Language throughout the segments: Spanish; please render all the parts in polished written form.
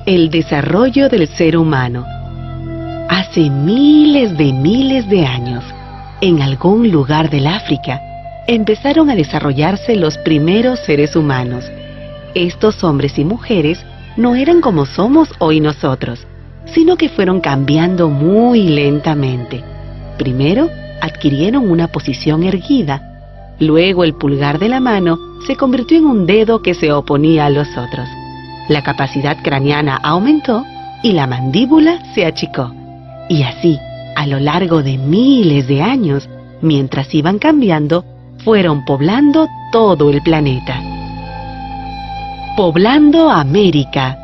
El desarrollo del ser humano. Hace miles de años, en algún lugar del África, empezaron a desarrollarse los primeros seres humanos. Estos hombres y mujeres no eran como somos hoy nosotros, sino que fueron cambiando muy lentamente. Primero, adquirieron una posición erguida. Luego, el pulgar de la mano se convirtió en un dedo que se oponía a los otros. La capacidad craneana aumentó y la mandíbula se achicó. Y así, a lo largo de miles de años, mientras iban cambiando, fueron poblando todo el planeta. Poblando América.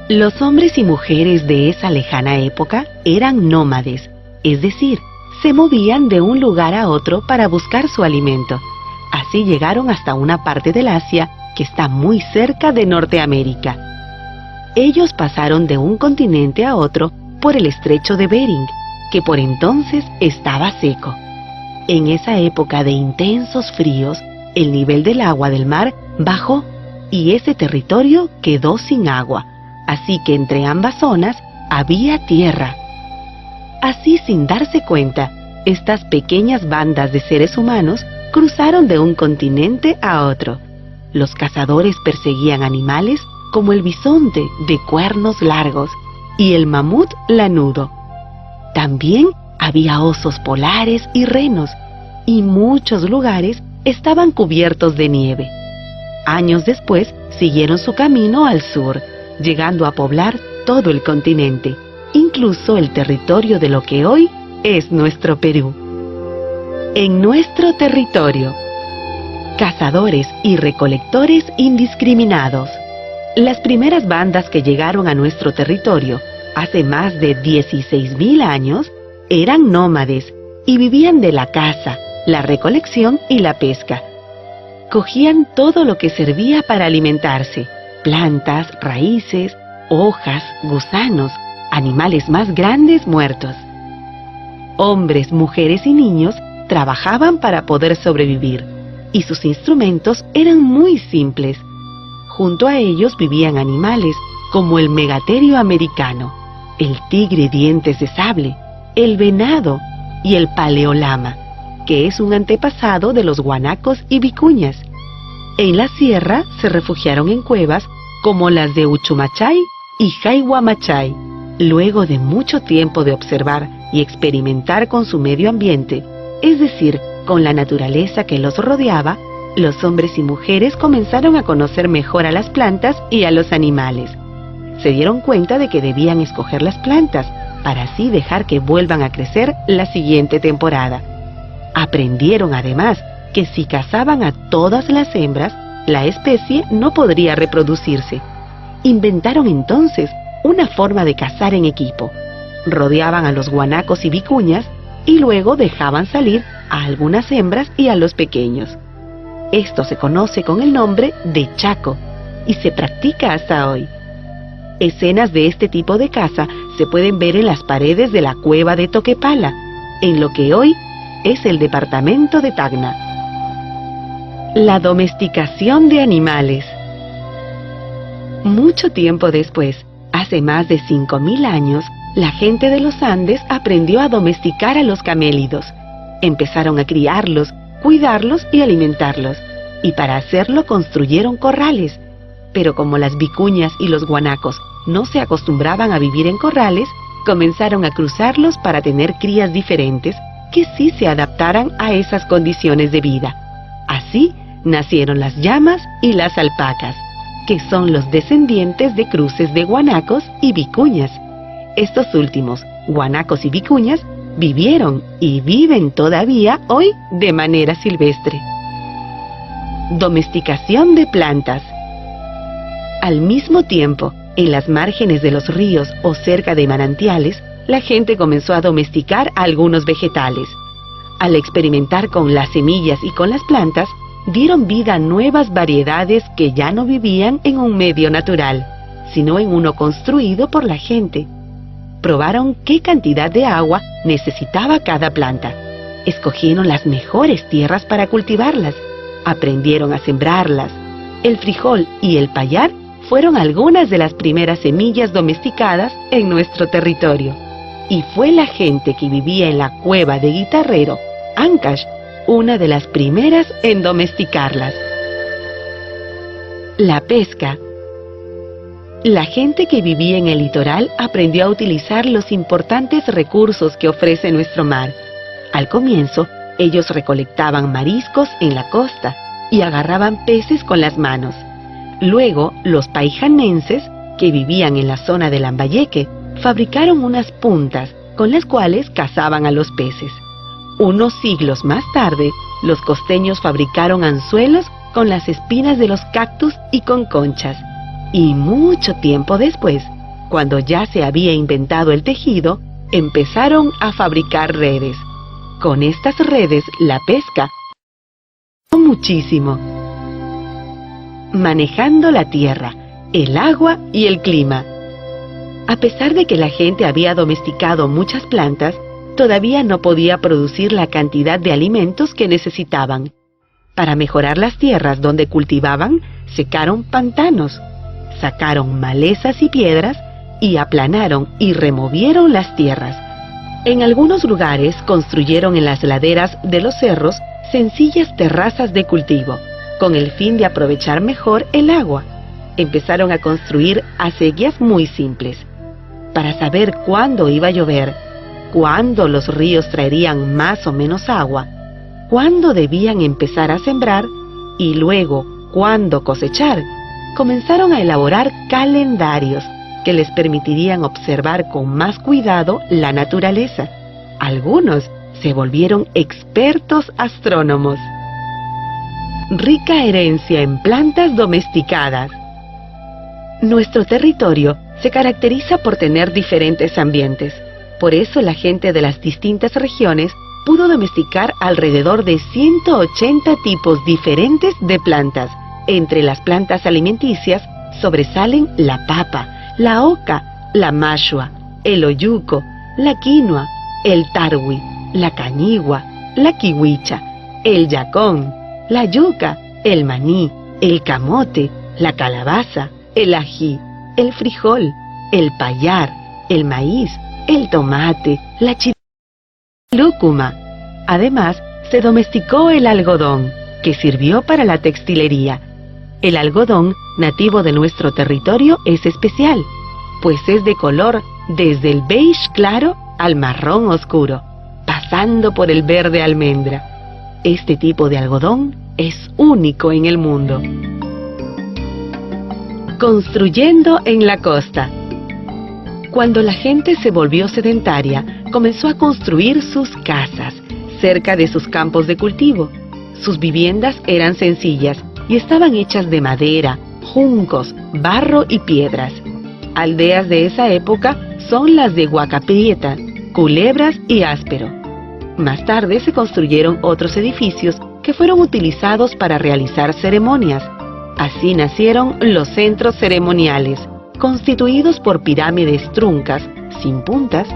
Los hombres y mujeres de esa lejana época eran nómades, es decir, se movían de un lugar a otro para buscar su alimento. Así llegaron hasta una parte del Asia que está muy cerca de Norteamérica. Ellos pasaron de un continente a otro por el estrecho de Bering, que por entonces estaba seco. En esa época de intensos fríos, el nivel del agua del mar bajó y ese territorio quedó sin agua, así que entre ambas zonas había tierra. Así, sin darse cuenta, estas pequeñas bandas de seres humanos cruzaron de un continente a otro. Los cazadores perseguían animales como el bisonte de cuernos largos y el mamut lanudo. También había osos polares y renos, y muchos lugares estaban cubiertos de nieve. Años después siguieron su camino al sur, llegando a poblar todo el continente, incluso el territorio de lo que hoy es nuestro Perú. En nuestro territorio, cazadores y recolectores indiscriminados. Las primeras bandas que llegaron a nuestro territorio hace más de 16.000 años eran nómades y vivían de la caza, la recolección y la pesca. Cogían todo lo que servía para alimentarse: plantas, raíces, hojas, gusanos, animales más grandes muertos. Hombres, mujeres y niños trabajaban para poder sobrevivir, y sus instrumentos eran muy simples. Junto a ellos vivían animales como el megaterio americano, el tigre dientes de sable, el venado y el paleolama, que es un antepasado de los guanacos y vicuñas. En la sierra se refugiaron en cuevas como las de Uchumachay y Jayhuamachay. Luego de mucho tiempo de observar y experimentar con su medio ambiente, es decir, con la naturaleza que los rodeaba, los hombres y mujeres comenzaron a conocer mejor a las plantas y a los animales. Se dieron cuenta de que debían escoger las plantas para así dejar que vuelvan a crecer la siguiente temporada. Aprendieron además que si cazaban a todas las hembras, la especie no podría reproducirse. Inventaron entonces una forma de cazar en equipo. Rodeaban a los guanacos y vicuñas y luego dejaban salir a algunas hembras y a los pequeños. Esto se conoce con el nombre de chaco y se practica hasta hoy. Escenas de este tipo de caza se pueden ver en las paredes de la cueva de Toquepala, en lo que hoy es el departamento de Tacna. La domesticación de animales. Mucho tiempo después, hace más de 5.000 años, la gente de los Andes aprendió a domesticar a los camélidos. Empezaron a criarlos, cuidarlos y alimentarlos, y para hacerlo construyeron corrales. Pero como las vicuñas y los guanacos no se acostumbraban a vivir en corrales, comenzaron a cruzarlos para tener crías diferentes que sí se adaptaran a esas condiciones de vida. Así nacieron las llamas y las alpacas, que son los descendientes de cruces de guanacos y vicuñas. Estos últimos, guanacos y vicuñas, vivieron y viven todavía hoy de manera silvestre. Domesticación de plantas. Al mismo tiempo, en las márgenes de los ríos o cerca de manantiales, la gente comenzó a domesticar algunos vegetales. Al experimentar con las semillas y con las plantas, dieron vida a nuevas variedades que ya no vivían en un medio natural, sino en uno construido por la gente. Probaron qué cantidad de agua necesitaba cada planta. Escogieron las mejores tierras para cultivarlas. Aprendieron a sembrarlas. El frijol y el payar fueron algunas de las primeras semillas domesticadas en nuestro territorio. Y fue la gente que vivía en la cueva de Guitarrero, Ancash, una de las primeras en domesticarlas. La pesca. La gente que vivía en el litoral aprendió a utilizar los importantes recursos que ofrece nuestro mar. Al comienzo, ellos recolectaban mariscos en la costa y agarraban peces con las manos. Luego, los paijanenses, que vivían en la zona de Lambayeque, fabricaron unas puntas con las cuales cazaban a los peces. Unos siglos más tarde, los costeños fabricaron anzuelos con las espinas de los cactus y con conchas. Y mucho tiempo después, cuando ya se había inventado el tejido, empezaron a fabricar redes. Con estas redes, la pesca muchísimo. Manejando la tierra, el agua y el clima. A pesar de que la gente había domesticado muchas plantas, todavía no podía producir la cantidad de alimentos que necesitaban. Para mejorar las tierras donde cultivaban, secaron pantanos, sacaron malezas y piedras y aplanaron y removieron las tierras. En algunos lugares construyeron en las laderas de los cerros sencillas terrazas de cultivo, con el fin de aprovechar mejor el agua. Empezaron a construir acequias muy simples. Para saber cuándo iba a llover, cuándo los ríos traerían más o menos agua, cuándo debían empezar a sembrar y luego cuándo cosechar, comenzaron a elaborar calendarios que les permitirían observar con más cuidado la naturaleza. Algunos se volvieron expertos astrónomos. Rica herencia en plantas domesticadas. Nuestro territorio se caracteriza por tener diferentes ambientes. Por eso la gente de las distintas regiones pudo domesticar alrededor de 180 tipos diferentes de plantas. Entre las plantas alimenticias sobresalen la papa, la oca, la mashua, el oyuco, la quinoa, el tarwi, la cañigua, la kiwicha, el yacón, la yuca, el maní, el camote, la calabaza, el ají, el frijol, el payar, el maíz, el tomate, la lúcuma. Además, se domesticó el algodón, que sirvió para la textilería. El algodón, nativo de nuestro territorio, es especial, pues es de color desde el beige claro al marrón oscuro, pasando por el verde almendra. Este tipo de algodón es único en el mundo. Construyendo en la costa. Cuando la gente se volvió sedentaria, comenzó a construir sus casas cerca de sus campos de cultivo. Sus viviendas eran sencillas y estaban hechas de madera, juncos, barro y piedras. Aldeas de esa época son las de Huacaprieta, Culebras y Áspero. Más tarde se construyeron otros edificios que fueron utilizados para realizar ceremonias. Así nacieron los centros ceremoniales, constituidos por pirámides truncas, sin puntas,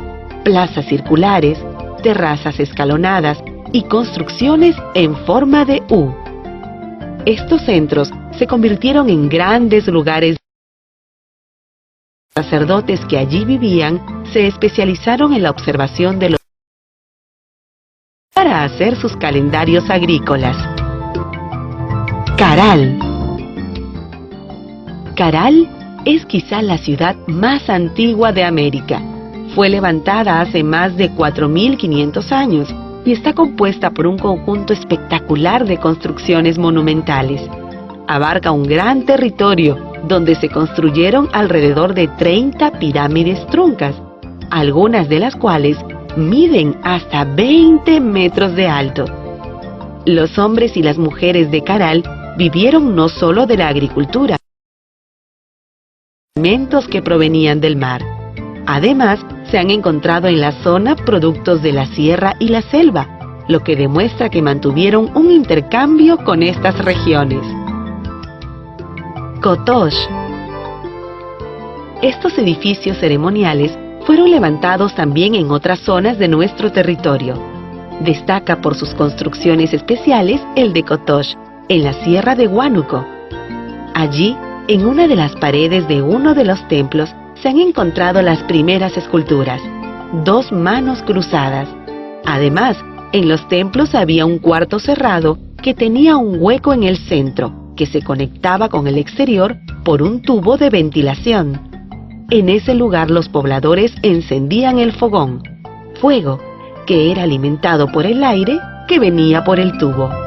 plazas circulares, terrazas escalonadas y construcciones en forma de U. Estos centros se convirtieron en grandes lugares. Los sacerdotes que allí vivían se especializaron en la observación de los para hacer sus calendarios agrícolas. Caral. Caral es quizá la ciudad más antigua de América. Fue levantada hace más de 4.500 años y está compuesta por un conjunto espectacular de construcciones monumentales. Abarca un gran territorio donde se construyeron alrededor de 30 pirámides truncas, algunas de las cuales miden hasta 20 metros de alto. Los hombres y las mujeres de Caral vivieron no solo de la agricultura, alimentos que provenían del mar. Además, se han encontrado en la zona productos de la sierra y la selva, lo que demuestra que mantuvieron un intercambio con estas regiones. Cotoche. Estos edificios ceremoniales fueron levantados también en otras zonas de nuestro territorio. Destaca por sus construcciones especiales el de Cotoche, en la sierra de Huánuco. Allí En una de las paredes de uno de los templos se han encontrado las primeras esculturas, 2 manos cruzadas. Además, en los templos había un cuarto cerrado que tenía un hueco en el centro, que se conectaba con el exterior por un tubo de ventilación. En ese lugar los pobladores encendían el fogón, fuego que era alimentado por el aire que venía por el tubo.